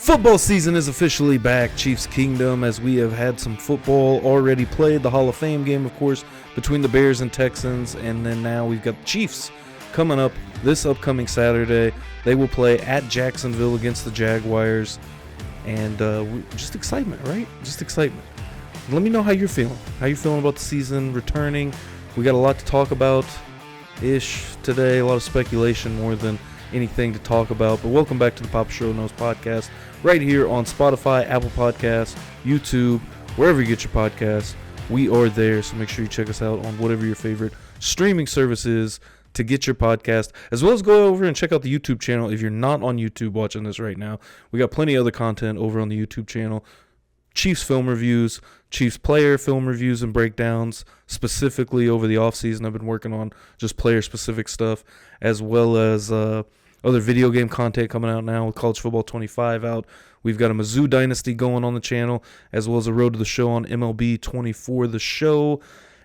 Football season is officially back, Chiefs Kingdom, as we have had some football already played. The Hall of Fame game, of course, between the Bears and Texans, and then now we've got the Chiefs coming up this upcoming Saturday. They will play at Jacksonville against the Jaguars, and just excitement, right? Just excitement. Let me know how you're feeling. How you feeling about the season returning? We got a lot to talk about-ish today, a lot of speculation more than anything to talk about. But welcome back to the Papa Schro Knows podcast, right here on Spotify, Apple Podcasts, YouTube, wherever you get your podcasts. We are there, so make sure you check us out on whatever your favorite streaming service is to get your podcast, as well as go over and check out the YouTube channel if you're not on YouTube watching this right now. We got plenty of other content over on the YouTube channel. Chiefs film reviews, Chiefs player film reviews and breakdowns, specifically over the offseason. I've been working on just player-specific stuff, as well as other video game content coming out now with College Football 25 out. We've got a Mizzou Dynasty going on the channel, as well as a Road to the Show on MLB 24 The Show.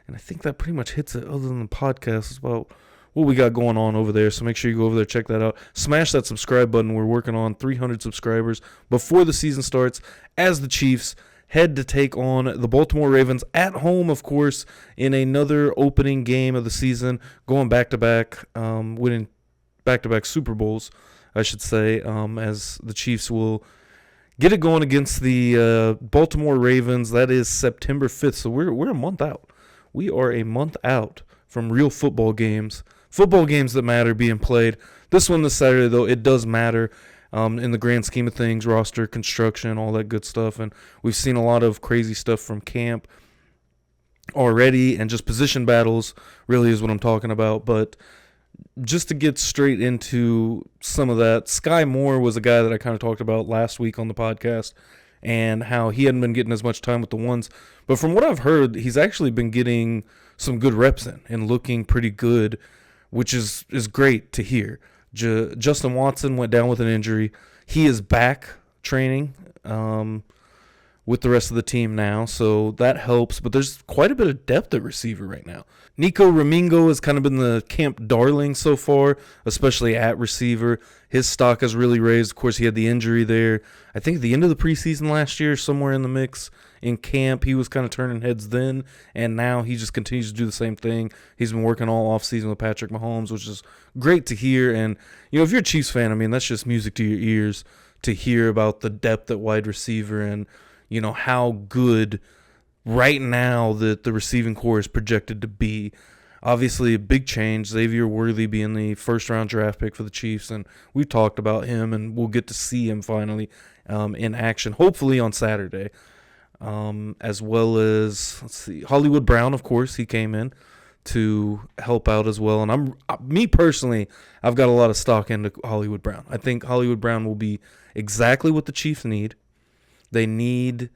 And I think that pretty much hits it other than the podcast. It's about what we got going on over there, so make sure you go over there, check that out. Smash that subscribe button. We're working on 300 subscribers before the season starts, as the Chiefs head to take on the Baltimore Ravens at home, of course, in another opening game of the season, going back-to-back, winning back-to-back Super Bowls, I should say, as the Chiefs will get it going against the Baltimore Ravens. That is September 5th, so we're a month out. We are a month out from real football games that matter being played. This one this Saturday, though, it does matter in the grand scheme of things, roster construction, all that good stuff. And we've seen a lot of crazy stuff from camp already, and just position battles really is what I'm talking about. But just to get straight into some of that, Sky Moore was a guy that I kind of talked about last week on the podcast, and how he hadn't been getting as much time with the ones. But from what I've heard, he's actually been getting some good reps in and looking pretty good, which is great to hear. Justin Watson went down with an injury. He is back training with the rest of the team now, so that helps. But there's quite a bit of depth at receiver right now. Nico Ramingo has kind of been the camp darling so far, especially at receiver. His stock has really raised. Of course, he had the injury there, I think at the end of the preseason last year, somewhere in the mix. In camp, he was kind of turning heads then, and now he just continues to do the same thing. He's been working all offseason with Patrick Mahomes, which is great to hear. And, you know, if you're a Chiefs fan, I mean, that's just music to your ears to hear about the depth at wide receiver and, you know, how good right now that the receiving core is projected to be. Obviously, a big change, Xavier Worthy being the first-round draft pick for the Chiefs, and we've talked about him, and we'll get to see him finally in action, hopefully on Saturday. As well as, let's see, Hollywood Brown, of course, he came in to help out as well. And me personally, I've got a lot of stock into Hollywood Brown. I think Hollywood Brown will be exactly what the Chiefs need. They need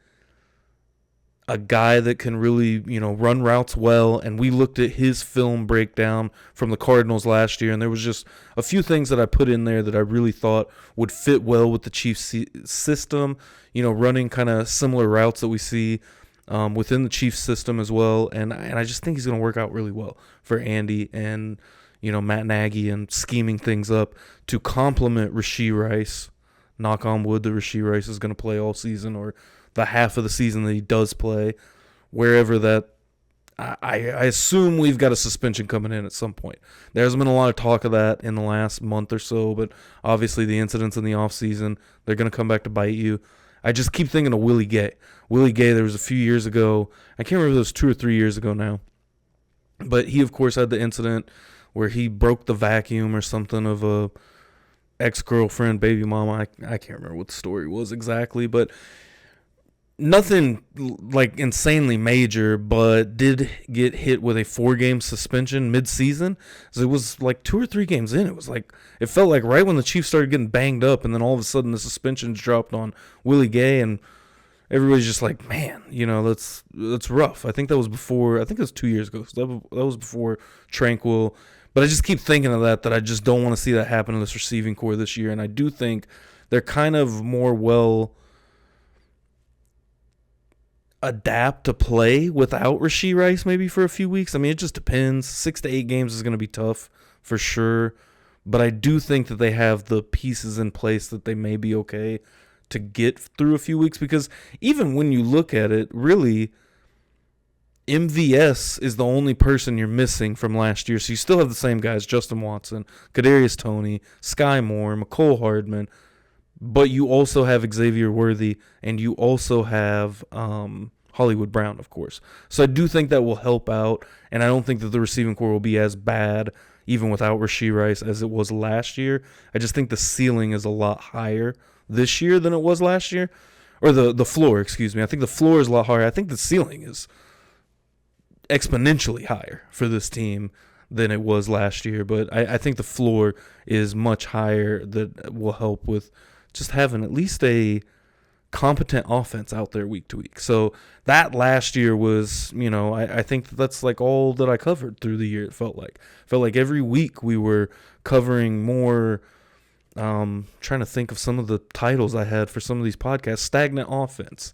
a guy that can really, you know, run routes well. And we looked at his film breakdown from the Cardinals last year, and there was just a few things that I put in there that I really thought would fit well with the Chiefs system, you know, running kind of similar routes that we see within the Chiefs system as well. And I just think he's going to work out really well for Andy and, you know, Matt Nagy, and scheming things up to complement Rashee Rice. Knock on wood that Rashee Rice is going to play all season, or the half of the season that he does play, wherever that. I assume we've got a suspension coming in at some point. There's been a lot of talk of that in the last month or so, but obviously the incidents in the offseason, they're going to come back to bite you. I just keep thinking of Willie Gay. Willie Gay, there was a few years ago, I can't remember if it was 2 or 3 years ago now, but he, of course, had the incident where he broke the vacuum or something of a ex-girlfriend, baby mama. I can't remember what the story was exactly, but nothing like insanely major, but did get hit with a 4-game suspension mid-season. So it was like 2 or 3 games in. It was like, it felt like right when the Chiefs started getting banged up, and then all of a sudden the suspensions dropped on Willie Gay, and everybody's just like, man, you know, that's rough. I think that was before, I think it was 2 years ago. So that was before Tranquil. But I just keep thinking of that I just don't want to see that happen to this receiving core this year. And I do think they're kind of more well adapt to play without Rashee Rice maybe for a few weeks. I mean, it just depends. 6 to 8 games is going to be tough for sure. But I do think that they have the pieces in place that they may be okay to get through a few weeks, because even when you look at it, really, MVS is the only person you're missing from last year. So you still have the same guys: Justin Watson, Kadarius Toney, Sky Moore, McCole Hardman, but you also have Xavier Worthy, and you also have Hollywood Brown, of course. So I do think that will help out, and I don't think that the receiving core will be as bad, even without Rashee Rice, as it was last year. I just think the ceiling is a lot higher this year than it was last year. Or the floor, excuse me. I think the floor is a lot higher. I think the ceiling is exponentially higher for this team than it was last year. But I think the floor is much higher. That will help with just having at least a competent offense out there week to week. So that last year was, I think that's like all that I covered through the year. It felt like every week we were covering more. Trying to think of some of the titles I had for some of these podcasts. Stagnant offense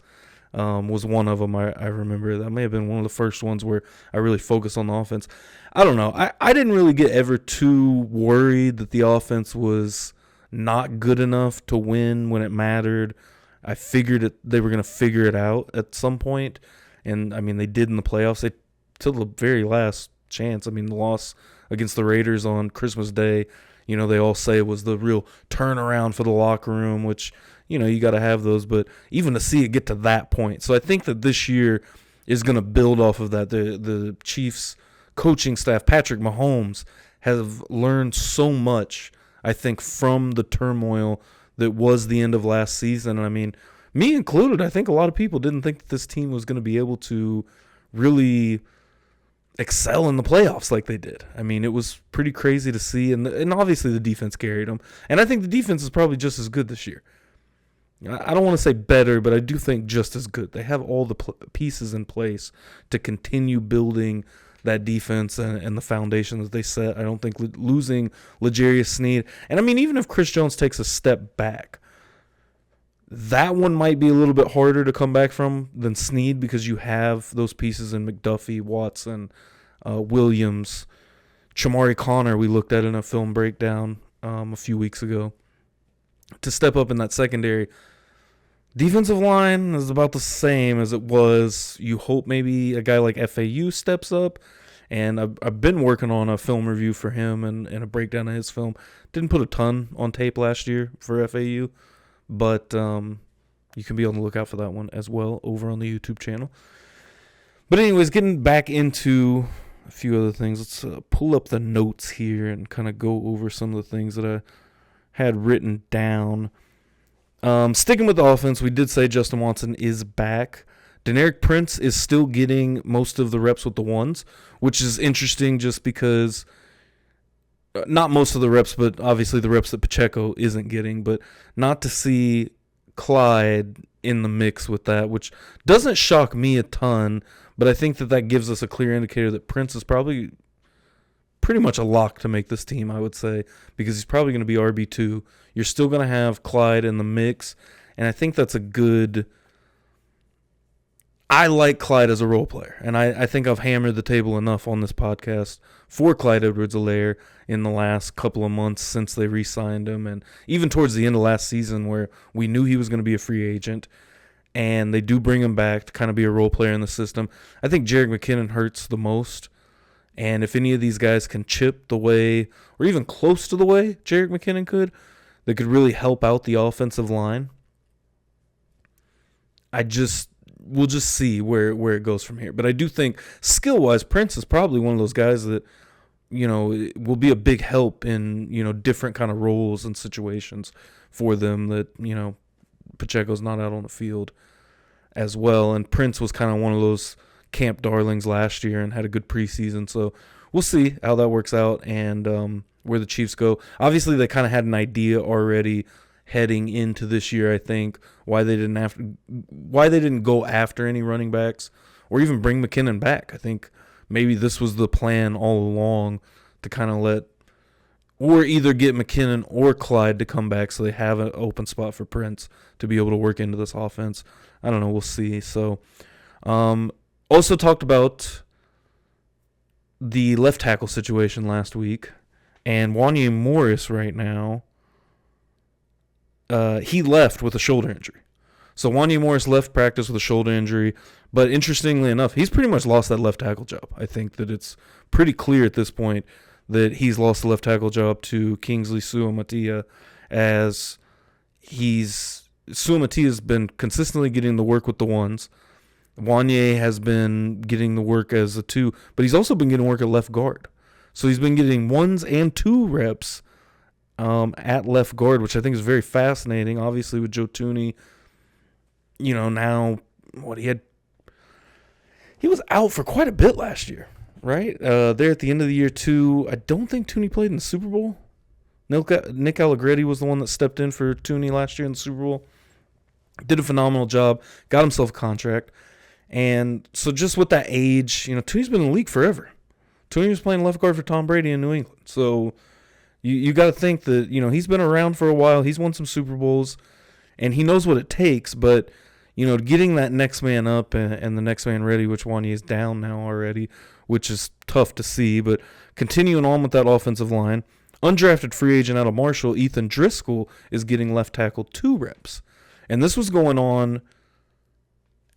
was one of them. I remember that may have been one of the first ones where I really focused on the offense. I don't know. I didn't really get ever too worried that the offense was not good enough to win when it mattered. I figured they were going to figure it out at some point, and I mean they did in the playoffs. Till the very last chance. I mean the loss against the Raiders on Christmas Day, they all say it was the real turnaround for the locker room, which you got to have those, but even to see it get to that point. So I think that this year is going to build off of that. The Chiefs coaching staff, Patrick Mahomes, have learned so much, I think, from the turmoil that was the end of last season. And I mean, me included, I think a lot of people didn't think that this team was going to be able to really excel in the playoffs like they did. I mean, it was pretty crazy to see, and obviously the defense carried them. And I think the defense is probably just as good this year. I don't want to say better, but I do think just as good. They have all the pieces in place to continue building that defense and the foundation that they set. I don't think losing L'Jarius Sneed, and I mean, even if Chris Jones takes a step back, that one might be a little bit harder to come back from than Sneed, because you have those pieces in McDuffie, Watson, Williams, Chamari Connor, we looked at in a film breakdown a few weeks ago, to step up in that secondary. Defensive line is about the same as it was. You hope maybe a guy like FAU steps up, and I've been working on a film review for him and a breakdown of his film. Didn't put a ton on tape last year for FAU, but you can be on the lookout for that one as well over on the YouTube channel. But anyways, getting back into a few other things, let's pull up the notes here and kind of go over some of the things that I had written down. Sticking with the offense, we did say Justin Watson is back. Deneric Prince is still getting most of the reps with the ones, which is interesting just because not most of the reps, but obviously the reps that Pacheco isn't getting, but not to see Clyde in the mix with that, which doesn't shock me a ton, but I think that gives us a clear indicator that Prince is probably pretty much a lock to make this team, I would say, because he's probably going to be RB2. You're still going to have Clyde in the mix, and I think that's a good... I like Clyde as a role player, and I think I've hammered the table enough on this podcast for Clyde Edwards-Helaire in the last couple of months since they re-signed him, and even towards the end of last season where we knew he was going to be a free agent, and they do bring him back to kind of be a role player in the system. I think Jerick McKinnon hurts the most. And if any of these guys can chip the way, or even close to the way Jerick McKinnon could, that could really help out the offensive line, we'll just see where it goes from here. But I do think skill-wise, Prince is probably one of those guys that, will be a big help in, different kind of roles and situations for them that, Pacheco's not out on the field as well. And Prince was kind of one of those camp darlings last year and had a good preseason. So we'll see how that works out and where the Chiefs go. Obviously, they kind of had an idea already heading into this year, I think, why they didn't go after any running backs or even bring McKinnon back. I think maybe this was the plan all along to kind of or either get McKinnon or Clyde to come back so they have an open spot for Prince to be able to work into this offense. I don't know. We'll see. So, also talked about the left tackle situation last week, and Wanya Morris right now he left with a shoulder injury. So Wanya Morris left practice with a shoulder injury, but interestingly enough, he's pretty much lost that left tackle job. I think that it's pretty clear at this point that he's lost the left tackle job to Kingsley Suamatia, as Suamatia has been consistently getting the work with the ones. Wanya has been getting the work as a 2, but he's also been getting work at left guard. So he's been getting 1s and 2 reps at left guard, which I think is very fascinating. Obviously with Joe Thuney, now he was out for quite a bit last year, right? There at the end of the year too. I don't think Thuney played in the Super Bowl. Nick Allegretti was the one that stepped in for Thuney last year in the Super Bowl. Did a phenomenal job. Got himself a contract. And so just with that age, Thuney's been in the league forever. Thuney was playing left guard for Tom Brady in New England. So you got to think that, he's been around for a while. He's won some Super Bowls. And he knows what it takes. But, getting that next man up and the next man ready, which Wanya is down now already, which is tough to see. But continuing on with that offensive line, undrafted free agent out of Marshall, Ethan Driscoll, is getting left tackle 2 reps. And this was going on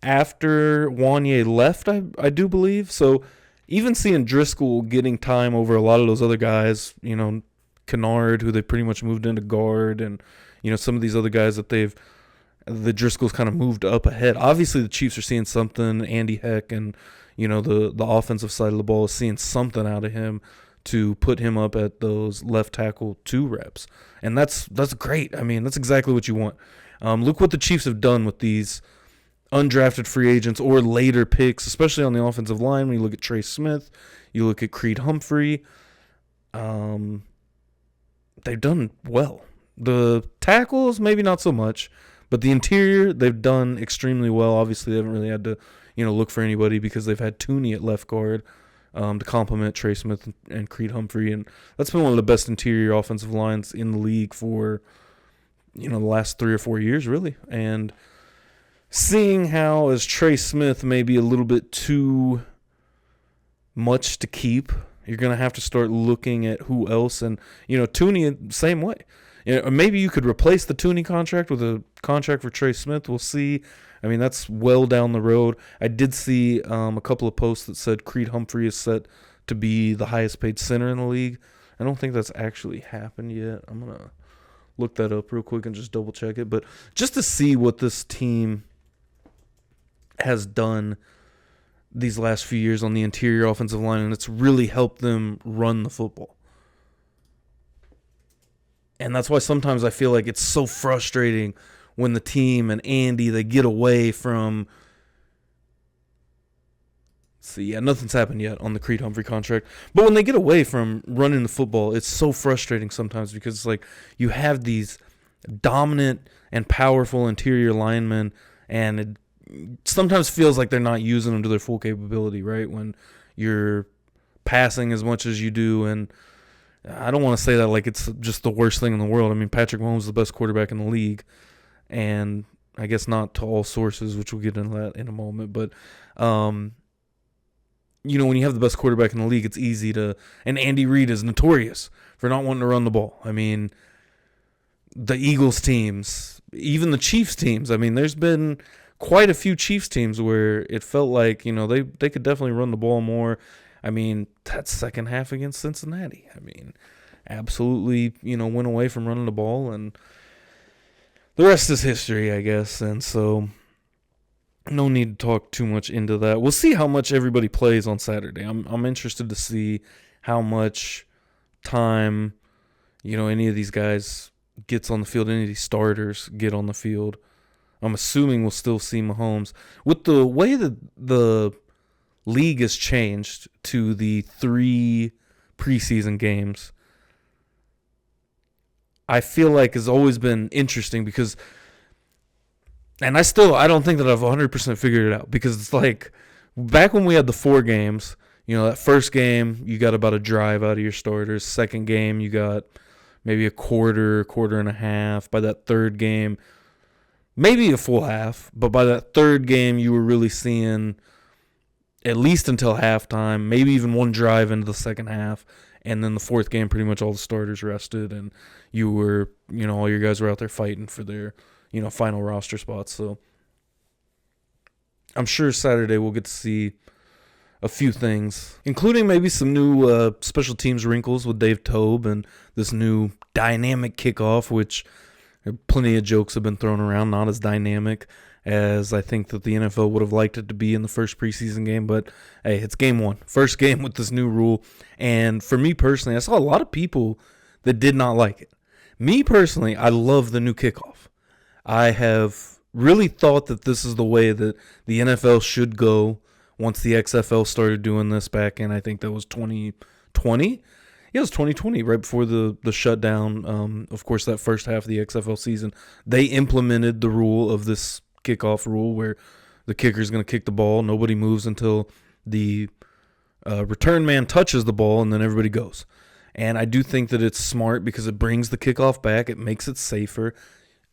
after Wanya left, I do believe. So even seeing Driscoll getting time over a lot of those other guys, Kennard, who they pretty much moved into guard, and, some of these other guys that the Driscolls kind of moved up ahead. Obviously, the Chiefs are seeing something. Andy Heck and, the offensive side of the ball is seeing something out of him to put him up at those left tackle 2 reps. And that's great. I mean, that's exactly what you want. Look what the Chiefs have done with these undrafted free agents or later picks, especially on the offensive line. When you look at Trey Smith, you look at Creed Humphrey, they've done well. The tackles, maybe not so much, but the interior, they've done extremely well. Obviously, they haven't really had to, look for anybody because they've had Thuney at left guard to complement Trey Smith and Creed Humphrey, and that's been one of the best interior offensive lines in the league for, the last 3 or 4 years, really. And seeing how as Trey Smith may be a little bit too much to keep, you're going to have to start looking at who else. And, Thuney, same way. Maybe you could replace the Thuney contract with a contract for Trey Smith. We'll see. I mean, that's well down the road. I did see a couple of posts that said Creed Humphrey is set to be the highest paid center in the league. I don't think that's actually happened yet. I'm going to look that up real quick and just double check it. But just to see what this team has done these last few years on the interior offensive line, and it's really helped them run the football. And that's why sometimes I feel like it's so frustrating when the team and Andy, they get away from... nothing's happened yet on the Creed Humphrey contract. But when they get away from running the football, it's so frustrating sometimes because it's like you have these dominant and powerful interior linemen, and it sometimes feels like they're not using them to their full capability, right? When you're passing as much as you do, and I don't want to say that like it's just the worst thing in the world. I mean, Patrick Mahomes is the best quarterback in the league, and I guess not to all sources, which we'll get into that in a moment. But, when you have the best quarterback in the league, it's easy to – and Andy Reid is notorious for not wanting to run the ball. I mean, the Eagles teams, even the Chiefs teams, I mean, there's been quite a few Chiefs teams where it felt like, they could definitely run the ball more. I mean, that second half against Cincinnati, I mean, absolutely, went away from running the ball, and the rest is history, I guess. And so no need to talk too much into that. We'll see how much everybody plays on Saturday. I'm interested to see how much time, any of these guys gets on the field, any of these starters get on the field. I'm assuming we'll still see Mahomes. With the way that the league has changed to the 3 preseason games, I feel like has always been interesting because, and I don't think that I've 100% figured it out, because it's like back when we had the 4 games, that first game you got about a drive out of your starters. Second game you got maybe a quarter and a half. By that third game, maybe a full half, but by that third game you were really seeing at least until halftime, maybe even one drive into the second half. And then the fourth game, pretty much all the starters rested, and you were, all your guys were out there fighting for their, final roster spots. So I'm sure Saturday we'll get to see a few things, including maybe some new special teams wrinkles with Dave Tobe and this new dynamic kickoff, which plenty of jokes have been thrown around, not as dynamic as I think that the NFL would have liked it to be in the first preseason game. But, hey, it's game one. First game with this new rule. And for me personally, I saw a lot of people that did not like it. Me personally, I love the new kickoff. I have really thought that this is the way that the NFL should go once the XFL started doing this back in, I think that was 2020. Yeah, it was 2020, right before the shutdown. Of course, that first half of the XFL season, they implemented the rule of this kickoff rule where the kicker is going to kick the ball. Nobody moves until the return man touches the ball, and then everybody goes. And I do think that it's smart because it brings the kickoff back. It makes it safer.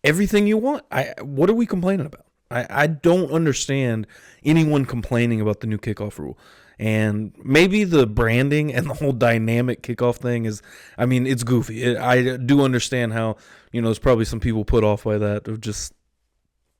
Everything you want. What are we complaining about? I don't understand anyone complaining about the new kickoff rule. And maybe the branding and the whole dynamic kickoff thing is, it's goofy. I do understand how, there's probably some people put off by that.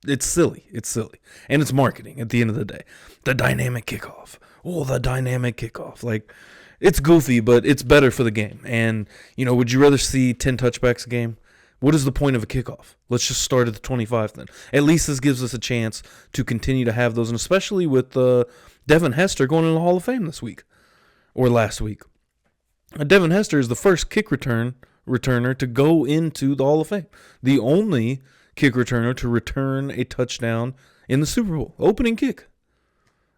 It's silly. It's silly. And it's marketing at the end of the day. The dynamic kickoff. Oh, the dynamic kickoff. Like, it's goofy, but it's better for the game. And, would you rather see 10 touchbacks a game? What is the point of a kickoff? Let's just start at the 25 then. At least this gives us a chance to continue to have those, and especially with Devin Hester going in the Hall of Fame this week or last week. Devin Hester is the first kick returner to go into the Hall of Fame. The only kick returner to return a touchdown in the Super Bowl. Opening kick.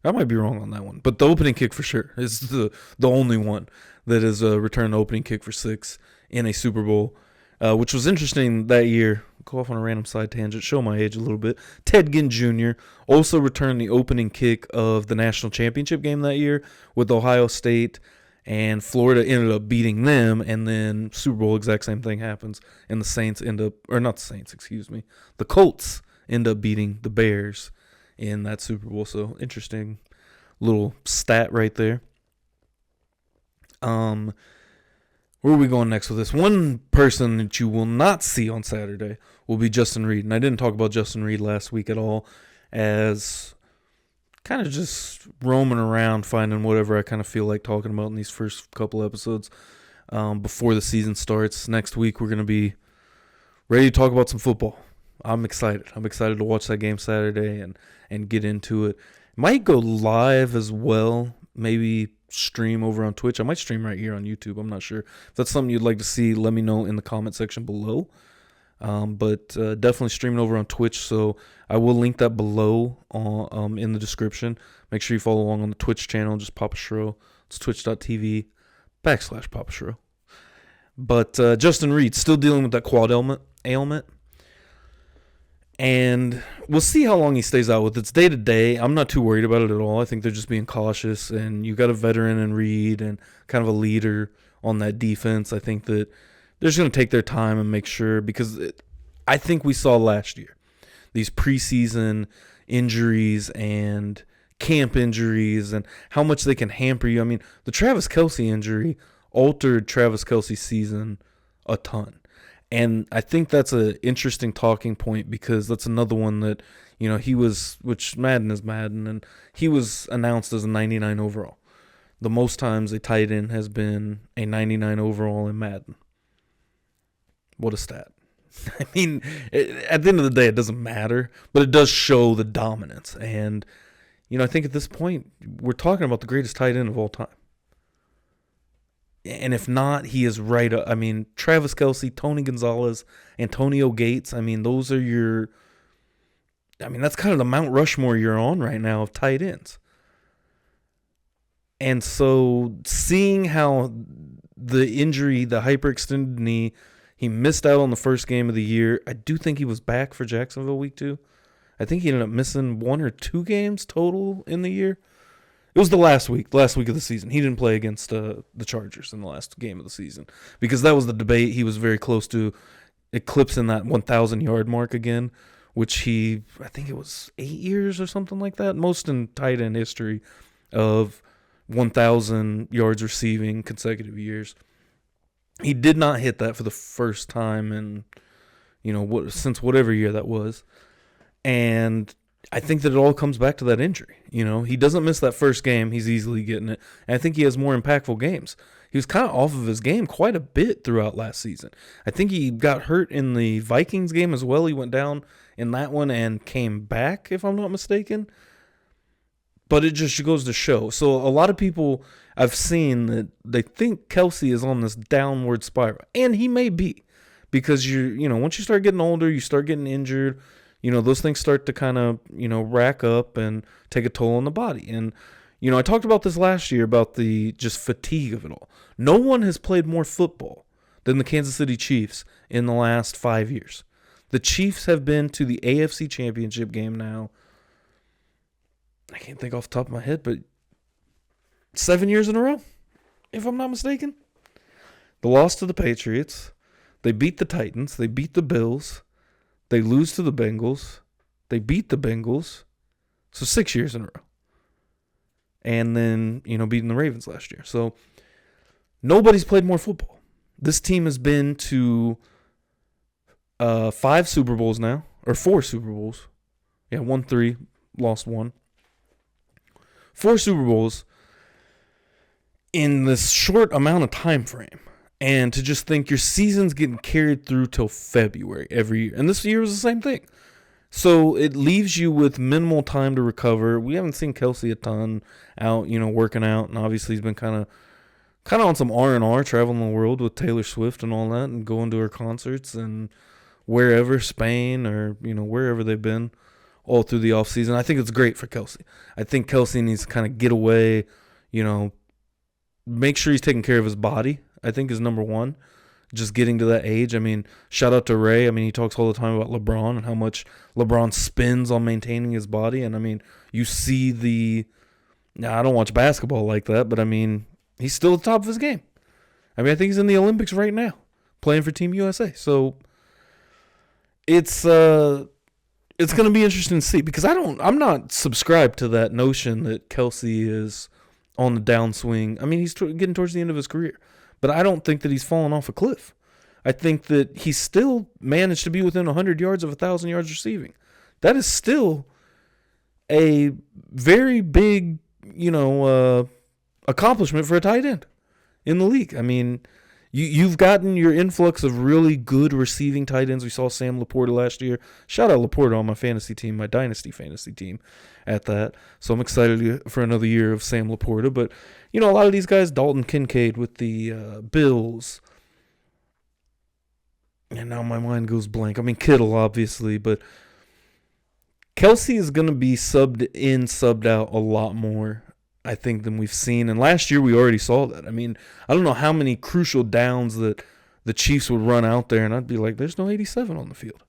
I might be wrong on that one, but the opening kick for sure is the only one that is a return opening kick for 6 in a Super Bowl. Which was interesting that year. Go off on a random side tangent, show my age a little bit. Ted Ginn Jr. also returned the opening kick of the national championship game that year with Ohio State, and Florida ended up beating them, and then Super Bowl, exact same thing happens, and the Colts end up beating the Bears in that Super Bowl. So interesting little stat right there. Where are we going next with this? One person that you will not see on Saturday will be Justin Reid. And I didn't talk about Justin Reid last week at all, as kind of just roaming around finding whatever I kind of feel like talking about in these first couple episodes before the season starts. Next week we're going to be ready to talk about some football. I'm excited. I'm excited to watch that game Saturday and get into it. Might go live as well, maybe stream over on Twitch. I might stream right here on YouTube. I'm not sure. If that's something you'd like to see, let me know in the comment section below. But definitely streaming over on Twitch, so I will link that below in the description. Make sure you follow along on the Twitch channel, just Papa Schro. It's twitch.tv/Papa Schro. But Justin Reid still dealing with that quad ailment. And we'll see how long he stays out with it. It's day to day. I'm not too worried about it at all. I think they're just being cautious. And you got a veteran in Reid and kind of a leader on that defense. I think that they're just going to take their time and make sure, because I think we saw last year these preseason injuries and camp injuries and how much they can hamper you. I mean, the Travis Kelce injury altered Travis Kelce's season a ton. And I think that's an interesting talking point, because that's another one that, he was, which Madden is Madden, and he was announced as a 99 overall. The most times a tight end has been a 99 overall in Madden. What a stat. I mean, at the end of the day, it doesn't matter, but it does show the dominance. And, I think at this point, we're talking about the greatest tight end of all time. And if not, he is right. I mean, Travis Kelce, Tony Gonzalez, Antonio Gates. I mean, those are that's kind of the Mount Rushmore you're on right now of tight ends. And so seeing how the injury, the hyperextended knee, he missed out on the first game of the year. I do think he was back for Jacksonville week 2. I think he ended up missing 1 or 2 games total in the year. It was the last week of the season. He didn't play against the Chargers in the last game of the season, because that was the debate. He was very close to eclipsing that 1,000-yard mark again, which I think it was 8 years or something like that, most in tight end history of 1,000 yards receiving consecutive years. He did not hit that for the first time in, since whatever year that was. And I think that it all comes back to that injury. He doesn't miss that first game. He's easily getting it. And I think he has more impactful games. He was kind of off of his game quite a bit throughout last season. I think he got hurt in the Vikings game as well. He went down in that one and came back, if I'm not mistaken. But it just goes to show. So a lot of people I've seen that they think Kelce is on this downward spiral. And he may be. Because once you start getting older, you start getting injured. Those things start to kind of, rack up and take a toll on the body. And, I talked about this last year about the just fatigue of it all. No one has played more football than the Kansas City Chiefs in the last 5 years. The Chiefs have been to the AFC Championship game now. I can't think off the top of my head, but 7 years in a row, if I'm not mistaken. The loss to the Patriots. They beat the Titans. They beat the Bills. They lose to the Bengals. They beat the Bengals. So 6 years in a row. And then, beating the Ravens last year. So nobody's played more football. This team has been to 5 Super Bowls now. Or 4 Super Bowls. Yeah, won 3, lost 1. 4 Super Bowls in this short amount of time frame. And to just think your season's getting carried through till February every year. And this year was the same thing. So it leaves you with minimal time to recover. We haven't seen Kelce a ton out, working out. And obviously he's been kind of on some R&R, traveling the world with Taylor Swift and all that, and going to her concerts and wherever, Spain or, wherever they've been all through the offseason. I think it's great for Kelce. I think Kelce needs to kind of get away, make sure he's taking care of his body, I think is number one. Just getting to that age. I mean, shout out to Ray. I mean, he talks all the time about LeBron and how much LeBron spends on maintaining his body. And, I mean, you see I don't watch basketball like that, but, I mean, he's still at the top of his game. I mean, I think he's in the Olympics right now playing for Team USA. So it's going to be interesting to see because I'm not subscribed to that notion that Kelce is on the downswing. I mean, he's getting towards the end of his career. But I don't think that he's fallen off a cliff. I think that he still managed to be within 100 yards of 1,000 yards receiving. That is still a very big, accomplishment for a tight end in the league. I mean, you've gotten your influx of really good receiving tight ends. We saw Sam Laporta last year. Shout out Laporta on my fantasy team, my dynasty fantasy team at that. So I'm excited for another year of Sam Laporta. But, a lot of these guys, Dalton Kincaid with the Bills. And now my mind goes blank. I mean, Kittle, obviously. But Kelce is going to be subbed out a lot more, I think, than we've seen. And last year we already saw that. I mean, I don't know how many crucial downs that the Chiefs would run out there, and I'd be like, there's no 87 on the field.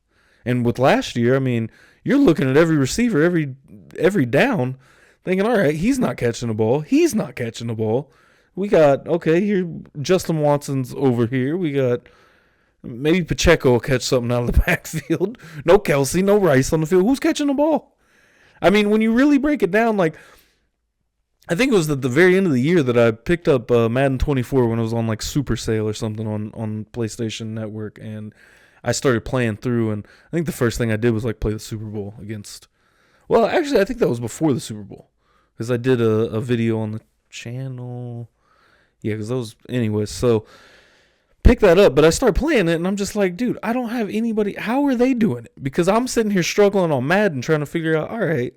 And with last year, I mean, you're looking at every receiver, every down, thinking, all right, he's not catching the ball. He's not catching the ball. We got, okay, here, Justin Watson's over here. We got maybe Pacheco will catch something out of the backfield. No Kelce, no Rice on the field. Who's catching the ball? I mean, when you really break it down, like, I think it was at the very end of the year that I picked up Madden 24 when it was on, like, Super Sale or something on PlayStation Network, and I started playing through, and I think the first thing I did was, like, play the Super Bowl against, well, actually, I think that was before the Super Bowl, because I did a video on the channel, yeah, because that was, anyways, so pick that up, but I started playing it, and I'm just like, dude, I don't have anybody, how are they doing it? Because I'm sitting here struggling on Madden trying to figure out, all right,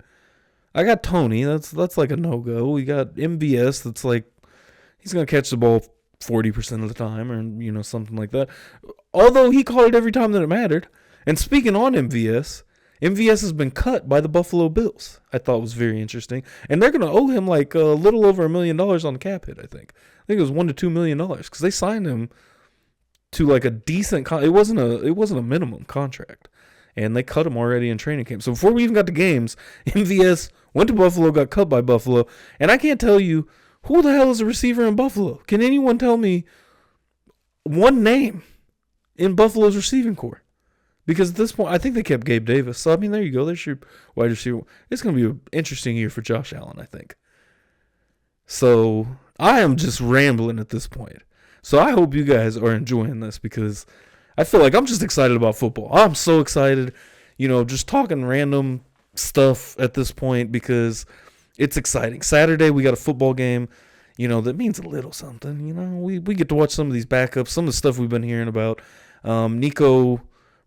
I got Tony, that's like a no-go, we got MVS, that's like, he's going to catch the ball 40% of the time, or, something like that. Although he caught it every time that it mattered. And speaking on MVS has been cut by the Buffalo Bills. I thought was very interesting. And they're going to owe him like a little over $1 million on the cap hit, I think. I think it was $1 to $2 million because they signed him to like a decent it wasn't a minimum contract. And they cut him already in training camp. So before we even got to games, MVS went to Buffalo, got cut by Buffalo. And I can't tell you, who the hell is a receiver in Buffalo? Can anyone tell me one name in Buffalo's receiving core? Because at this point, I think they kept Gabe Davis. So, I mean, there you go. There's your wide receiver. It's going to be an interesting year for Josh Allen, I think. So I am just rambling at this point. So I hope you guys are enjoying this because I feel like I'm just excited about football. I'm so excited, just talking random stuff at this point because it's exciting. Saturday we got a football game, that means a little something. We get to watch some of these backups, some of the stuff we've been hearing about. Nico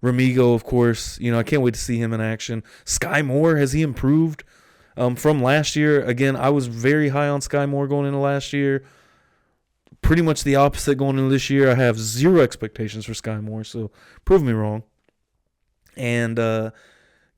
Ramigo, of course, I can't wait to see him in action. Sky Moore, has he improved from last year? Again, I was very high on Sky Moore going into last year. Pretty much the opposite going into this year. I have zero expectations for Sky Moore, so prove me wrong. And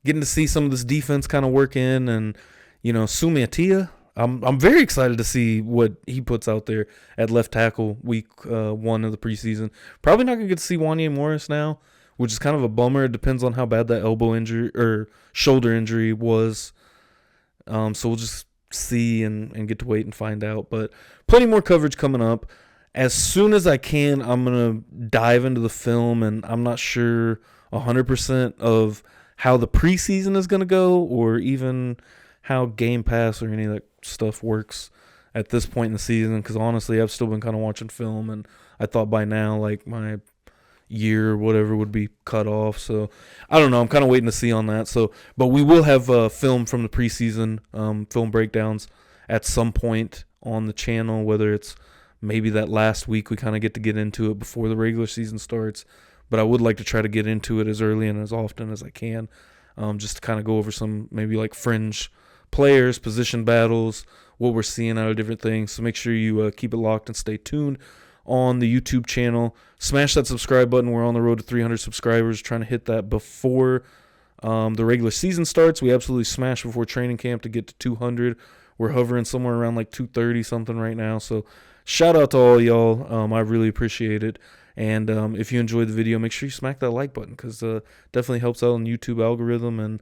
getting to see some of this defense kind of work in, and Sumi Atia, I'm very excited to see what he puts out there at left tackle week 1 of the preseason. Probably not gonna get to see Wanya Morris now, which is kind of a bummer. It depends on how bad that elbow injury or shoulder injury was. So we'll just see and get to wait and find out. But plenty more coverage coming up. As soon as I can, I'm going to dive into the film, and I'm not sure 100% of how the preseason is going to go or even how Game Pass or any of that stuff works at this point in the season, because honestly, I've still been kind of watching film, and I thought by now, like, my year or whatever would be cut off. So I don't know. I'm kind of waiting to see on that. But we will have film from the preseason, film breakdowns at some point on the channel, whether it's maybe that last week we kind of get into it before the regular season starts. But I would like to try to get into it as early and as often as I can, just to kind of go over some maybe like fringe players, position battles, what we're seeing out of different things. So make sure you keep it locked and stay tuned on the YouTube channel. Smash that subscribe button. We're on the road to 300 subscribers, trying to hit that before the regular season starts. We absolutely smashed before training camp to get to 200. We're hovering somewhere around like 230 something right now. So shout out to all y'all. I really appreciate it. And if you enjoyed the video, make sure you smack that like button, because definitely helps out on the YouTube algorithm and,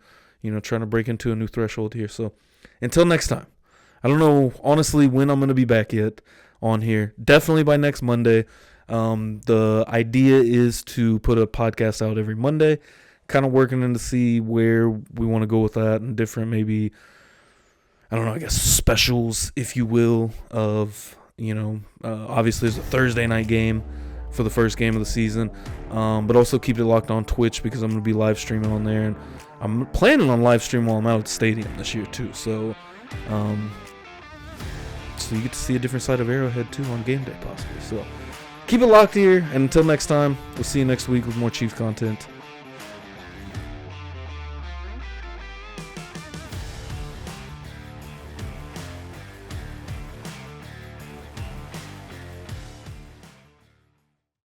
trying to break into a new threshold here. So until next time, I don't know, honestly, when I'm going to be back yet on here. Definitely by next Monday. The idea is to put a podcast out every Monday, kind of working in to see where we want to go with that, and different maybe, I don't know, I guess specials, if you will, of, obviously there's a Thursday night game for the first game of the season, but also keep it locked on Twitch, because I'm going to be live streaming on there, and I'm planning on live streaming while I'm out at the stadium this year too. So you get to see a different side of Arrowhead too on game day possibly. So keep it locked here, and until next time, we'll see you next week with more Chiefs content.